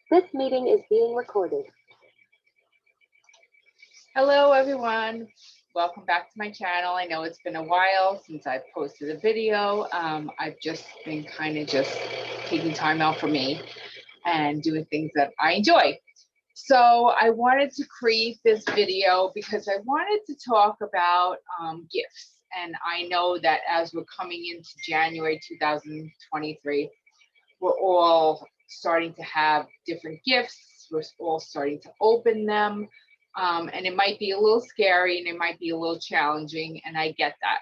This meeting is being recorded. Hello everyone, welcome back to my channel. I know it's been a while since I posted a video. I've just been kind of just taking time out for me and doing things that I enjoy. So I wanted to create this video because I wanted to talk about gifts. And I know that as we're coming into January 2023, we're all starting to have different gifts. We're all starting to open them. And it might be a little scary and it might be a little challenging, and I get that.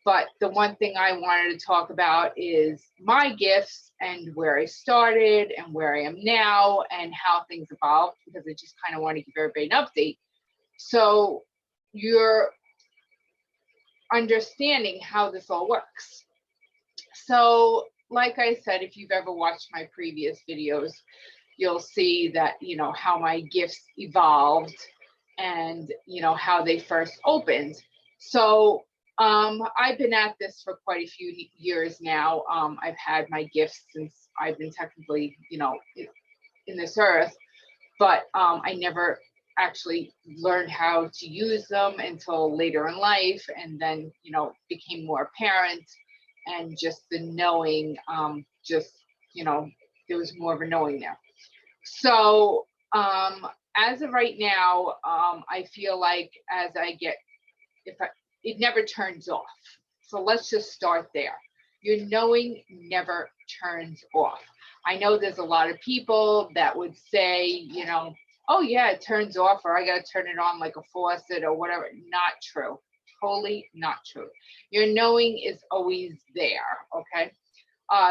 But the one thing I wanted to talk about is my gifts and where I started and where I am now and how things evolved, because I just kind of want to give everybody an update. So you're understanding how this all works. So like I said, if you've ever watched my previous videos, you'll see that, how my gifts evolved and, how they first opened. So I've been at this for quite a few years now. I've had my gifts since I've been technically, in this earth, but I never actually learned how to use them until later in life, and then, became more apparent, and just the knowing, there was more of a knowing there. So as of right now, I feel like as I get, it never turns off. So let's just start there. Your knowing never turns off. I know there's a lot of people that would say, oh yeah, it turns off, or I got to turn it on like a faucet or whatever. Not true. Totally not true. Your knowing is always there, okay?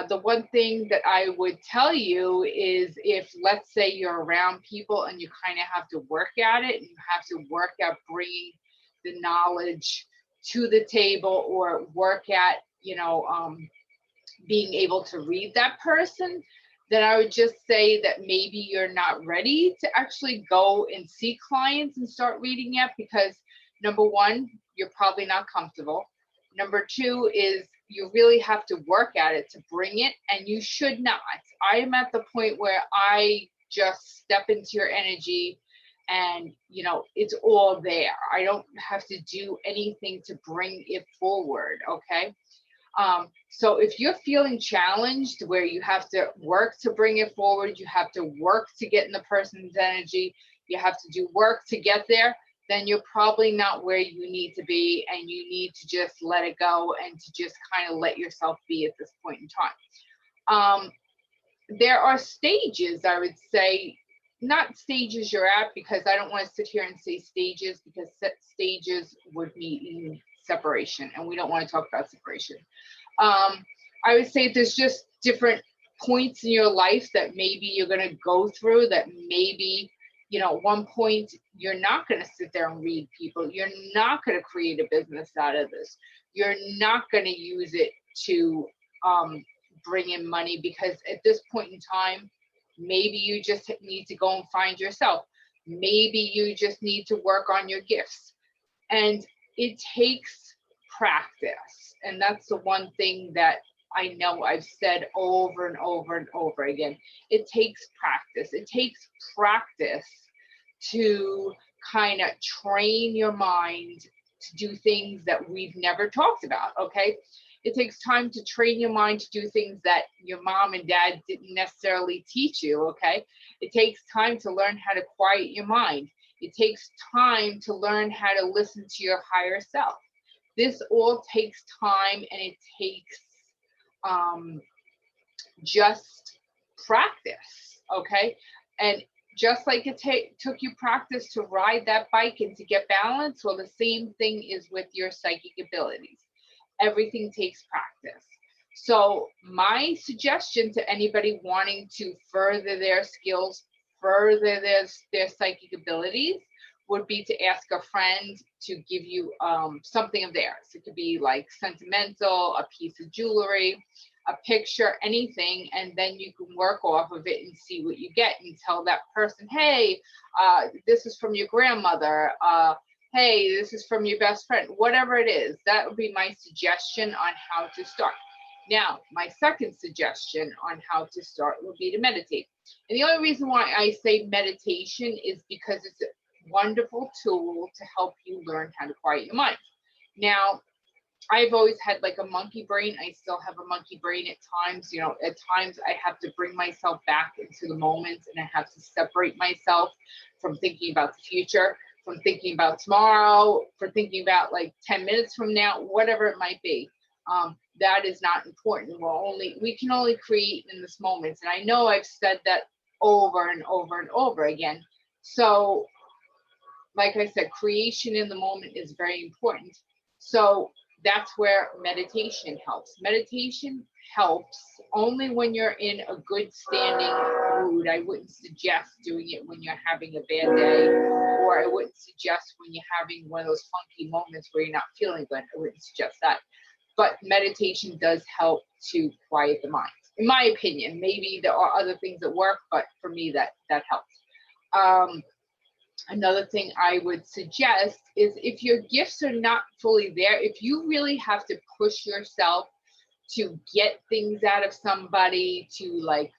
The one thing that I would tell you is, if let's say you're around people and you kind of have to work at it, and you have to work at bringing the knowledge to the table, or work at, being able to read that person, then I would just say that maybe you're not ready to actually go and see clients and start reading yet, because number one, you're probably not comfortable. Number two is you really have to work at it to bring it, and you should not. I am at the point where I just step into your energy and, it's all there. I don't have to do anything to bring it forward, okay? So if you're feeling challenged where you have to work to bring it forward, you have to work to get in the person's energy, you have to do work to get there, then you're probably not where you need to be, and you need to just let it go and to just kind of let yourself be at this point in time. There are stages, I would say, not stages you're at, because I don't want to sit here and say stages, because stages would mean separation, and we don't want to talk about separation. I would say there's just different points in your life that maybe you're going to go through, that maybe, at one point you're not going to sit there and read people. You're not going to create a business out of this. You're not going to use it to bring in money, because at this point in time, maybe you just need to go and find yourself. Maybe you just need to work on your gifts. And it takes practice. And that's the one thing that I know I've said over and over and over again. It takes practice. It takes practice to kind of train your mind to do things that we've never talked about, okay? It takes time to train your mind to do things that your mom and dad didn't necessarily teach you, okay? It takes time to learn how to quiet your mind. It takes time to learn how to listen to your higher self. This all takes time, and it takes just practice, okay? And just like it took you practice to ride that bike and to get balance, well, the same thing is with your psychic abilities. Everything takes practice. So my suggestion to anybody wanting to further their skills, further their psychic abilities, would be to ask a friend to give you something of theirs. It could be like sentimental, a piece of jewelry, a picture, anything, and then you can work off of it and see what you get, and tell that person, hey, this is from your grandmother, hey, this is from your best friend, whatever it is. That would be my suggestion on how to start. Now, my second suggestion on how to start would be to meditate. And the only reason why I say meditation is because it's a wonderful tool to help you learn how to quiet your mind. Now, I've always had like a monkey brain. I still have a monkey brain at times. You know, at times I have to bring myself back into the moment, and I have to separate myself from thinking about the future, from thinking about tomorrow, for thinking about like 10 minutes from now, whatever it might be. That is not important. We can only create in this moment. And I know I've said that over and over and over again. So, like I said, creation in the moment is very important. So that's where meditation helps. Meditation helps only when you're in a good standing mood. I wouldn't suggest doing it when you're having a bad day, or I wouldn't suggest when you're having one of those funky moments where you're not feeling good. I wouldn't suggest that. But meditation does help to quiet the mind. In my opinion, maybe there are other things that work, but for me, that helps. Another thing I would suggest is if your gifts are not fully there, if you really have to push yourself to get things out of somebody, to like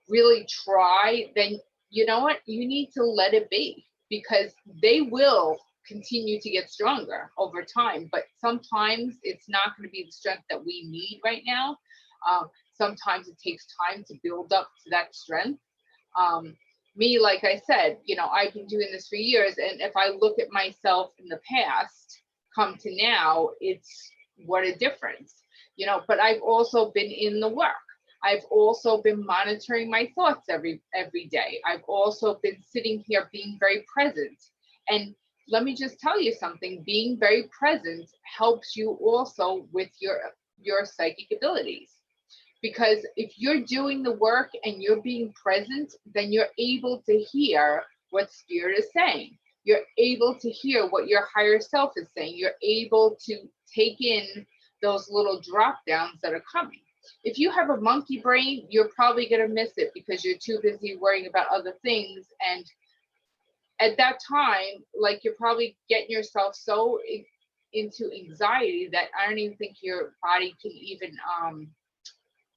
really try, then you know what? You need to let it be, because they will continue to get stronger over time. But sometimes it's not going to be the strength that we need right now. Sometimes it takes time to build up to that strength. Me, like I said, you know, I've been doing this for years. And if I look at myself in the past, come to now, it's what a difference, you know, but I've also been in the work. I've also been monitoring my thoughts every day. I've also been sitting here being very present. And let me just tell you something, being very present helps you also with your psychic abilities. Because if you're doing the work and you're being present, then you're able to hear what spirit is saying. You're able to hear what your higher self is saying. You're able to take in those little drop downs that are coming. If you have a monkey brain, you're probably going to miss it because you're too busy worrying about other things. And at that time, like, you're probably getting yourself so into anxiety that I don't even think your body can even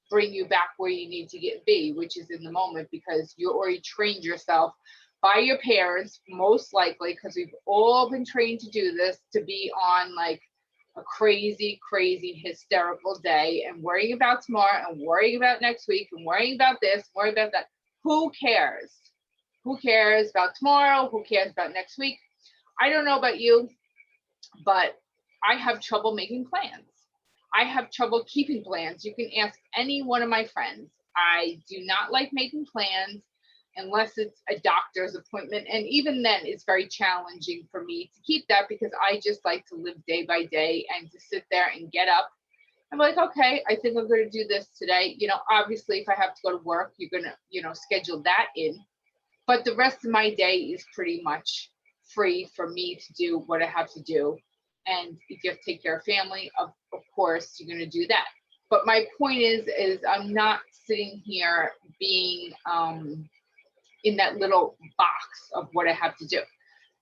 bring you back where you need to be, which is in the moment, because you already trained yourself by your parents, most likely, because we've all been trained to do this, to be on like a crazy, hysterical day and worrying about tomorrow and worrying about next week and worrying about this, worrying about that. Who cares? Who cares about tomorrow? Who cares about next week? I don't know about you, but I have trouble making plans. I have trouble keeping plans. You can ask any one of my friends. I do not like making plans unless it's a doctor's appointment. And even then, it's very challenging for me to keep that, because I just like to live day by day and to sit there and get up. I'm like, okay, I think I'm going to do this today. You know, obviously, if I have to go to work, you're going to, you know, schedule that in. But the rest of my day is pretty much free for me to do what I have to do. And if you have to take care of family, of course, you're going to do that. But my point is I'm not sitting here being in that little box of what I have to do.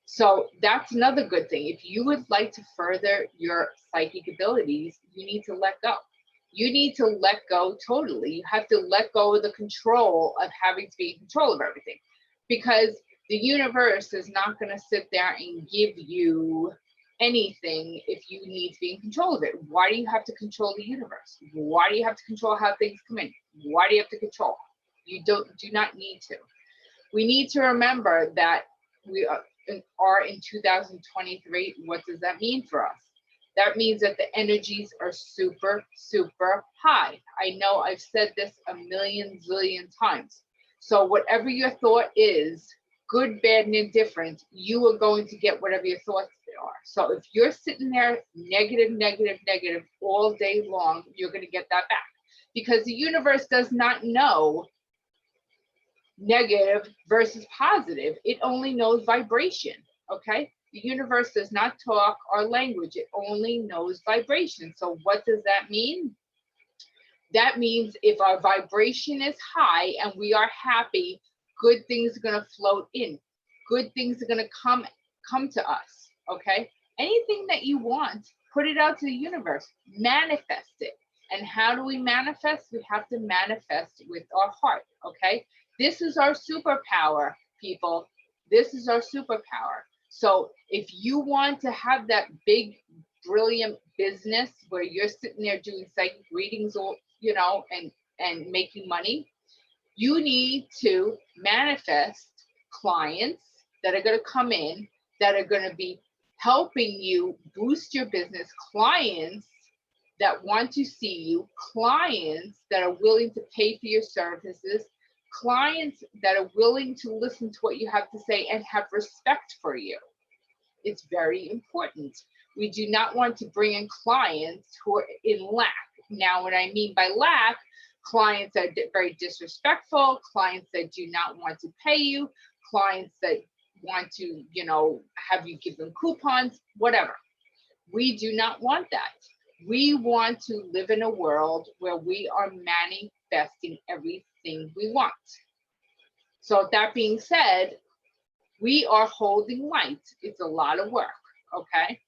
So that's another good thing. If you would like to further your psychic abilities, you need to let go. You need to let go totally. You have to let go of the control of having to be in control of everything, because the universe is not going to sit there and give you anything if you need to be in control of it. Why do you have to control the universe? Why do you have to control how things come in? Why do you have to control? You do not need to. We need to remember that we are in 2023. What does that mean for us? That means that the energies are super, super high. I know I've said this a million zillion times. So whatever your thought is, good, bad, and indifferent, you are going to get whatever your thoughts are. So if you're sitting there negative all day long, you're going to get that back, because the universe does not know negative versus positive. It only knows vibration. Okay. The universe does not talk our language. It only knows vibration. So what does that mean? That means if our vibration is high and we are happy, good things are going to float in. Good things are going to come to us. Okay. Anything that you want, put it out to the universe, manifest it. And how do we manifest? We have to manifest with our heart, okay? This is our superpower, people. This is our superpower. So if you want to have that big, brilliant business where you're sitting there doing psychic readings, or and making money, you need to manifest clients that are going to come in, that are going to be helping you boost your business, clients that want to see you, clients that are willing to pay for your services, clients that are willing to listen to what you have to say and have respect for you. It's very important. We do not want to bring in clients who are in lack. Now, what I mean by lack, clients that are very disrespectful, clients that do not want to pay you, clients that want to, have you give them coupons, whatever. We do not want that. We want to live in a world where we are manifesting everything we want. So that being said, we are holding light. It's a lot of work, okay?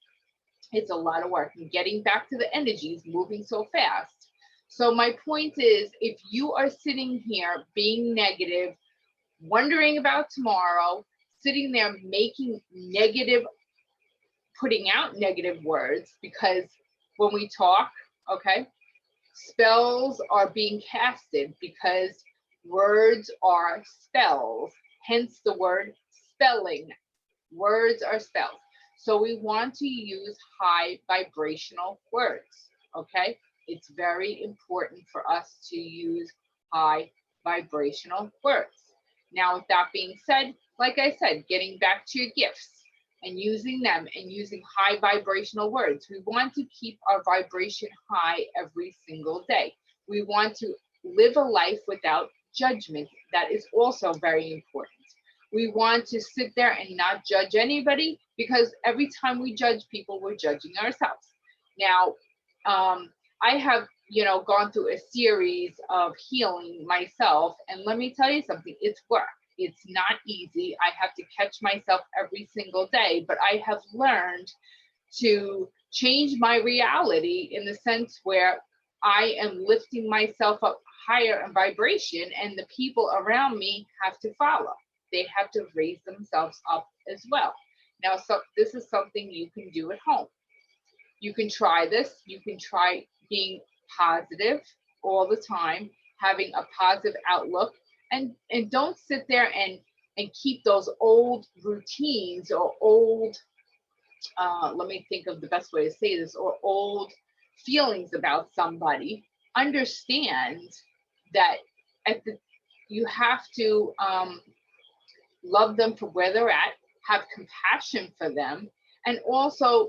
It's a lot of work. And getting back to the energies, moving so fast. So my point is, if you are sitting here being negative, wondering about tomorrow, sitting there making negative, putting out negative words, because when we talk, okay, spells are being casted because words are spells, hence the word spelling. Words are spells. So we want to use high vibrational words, okay? It's very important for us to use high vibrational words. Now, with that being said, like I said, getting back to your gifts and using them and using high vibrational words. We want to keep our vibration high every single day. We want to live a life without judgment. That is also very important. We want to sit there and not judge anybody, because every time we judge people, we're judging ourselves. Now, I have, gone through a series of healing myself, and let me tell you something, it's work. It's not easy. I have to catch myself every single day, but I have learned to change my reality in the sense where I am lifting myself up higher in vibration, and the people around me have to follow. They have to raise themselves up as well. Now, so this is something you can do at home. You can try this. You can try being positive all the time, having a positive outlook, and don't sit there and keep those old routines or old, let me think of the best way to say this, or old feelings about somebody. Understand that you have to love them for where they're at, have compassion for them, and also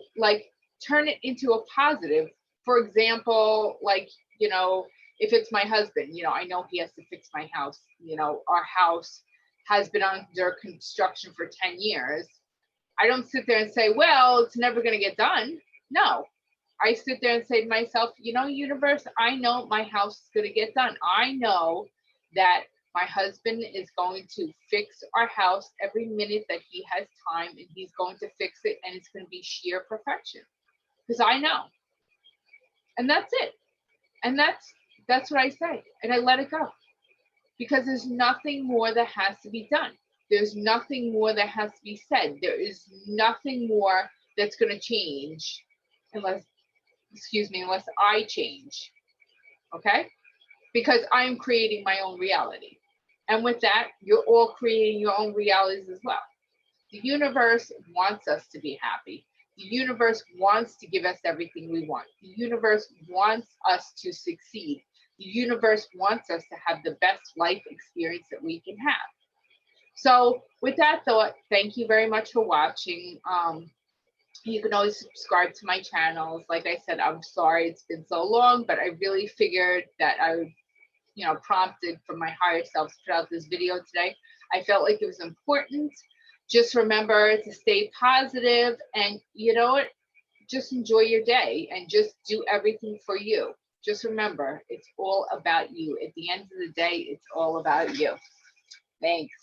turn it into a positive. For example, if it's my husband, I know he has to fix my house. Our house has been under construction for 10 years. I don't sit there and say, well, it's never going to get done. No, I sit there and say to myself, universe, I know my house is going to get done. I know that my husband is going to fix our house every minute that he has time, and he's going to fix it, and it's going to be sheer perfection, because I know. And that's it. And that's what I say. And I let it go, because there's nothing more that has to be done. There's nothing more that has to be said. There is nothing more that's going to change unless I change. Okay? Because I'm creating my own reality. And with that, you're all creating your own realities as well. The universe wants us to be happy. The universe wants to give us everything we want. The universe wants us to succeed. The universe wants us to have the best life experience that we can have. So with that thought, thank you very much for watching. You can always subscribe to my channels. Like I said, I'm sorry it's been so long, but I really figured that I would, prompted from my higher self to put out this video today. I felt like it was important. Just remember to stay positive, and just enjoy your day and just do everything for you. Just remember, it's all about you. At the end of the day, it's all about you. Thanks.